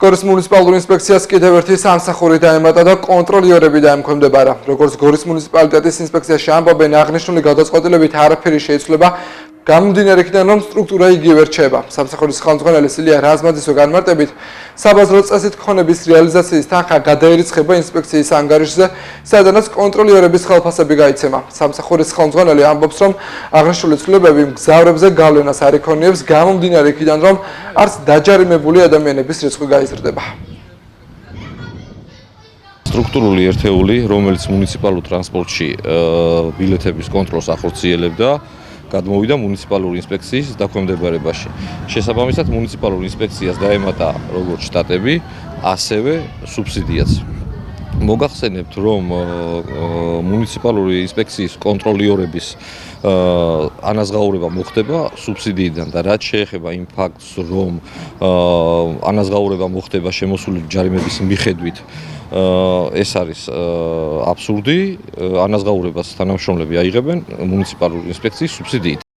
გორის მუნიციპალურ ინსპექციას კიდევ ერთი სამსახური დაემატა და კონტროლიორები დაემქვემდებარა. როგორც გორის მუნიციპალიტეტის ინსპექციაში ამბობენ, აღნიშნული გადაწყვეტილებით არაფერი შეიცვლება, გამომდინარე იქიდან, რომ სტრუქტურა იგივე რჩება. სამსახურის ხელმძღვანელი სილია რაზმაძის განმარტებით, საბაზრო წესით ქონების რეალიზაციის თანხა გადაერიცხება ინსპექციის ანგარიშზე, სადაც კონტროლიორების ხელფასები გაიცემა. სამსახურის ხელმძღვანელი ამბობს, რომ აღნიშნული ცვლილებები მგზავრებზე გავლენას არ იქონიებს, გამომდინარე იქიდან, რომ არც დაჯარიმებული ადამიანების რიცხვი გაიზრდება. სტრუქტურული ერთეული, რომელიც მუნიციპალურ ტრანსპორტში ბილეთების კონტროლს ახორციელებდა, გადმოვიდა მუნიციპალური ინსპექციის დაქვემდებარებაში. შესაბამისად, მუნიციპალურ ინსპექციას დაემატა როგორც შტატები, ასევე სუბსიდიაც. მოგახსენებთ, რომ მუნიციპალური ინსპექციის კონტროლიორების ანაზღაურება მოხდება სუბსიდიიდან და რაც შეეხება იმ ფაქტს, რომ ანაზღაურება მოხდება შემოსული ჯარიმების მიხედვით, ეს არის აბსურდი. ანაზღაურებას თანამშრომლები აიღებენ მუნიციპალური ინსპექციის სუბსიდიით.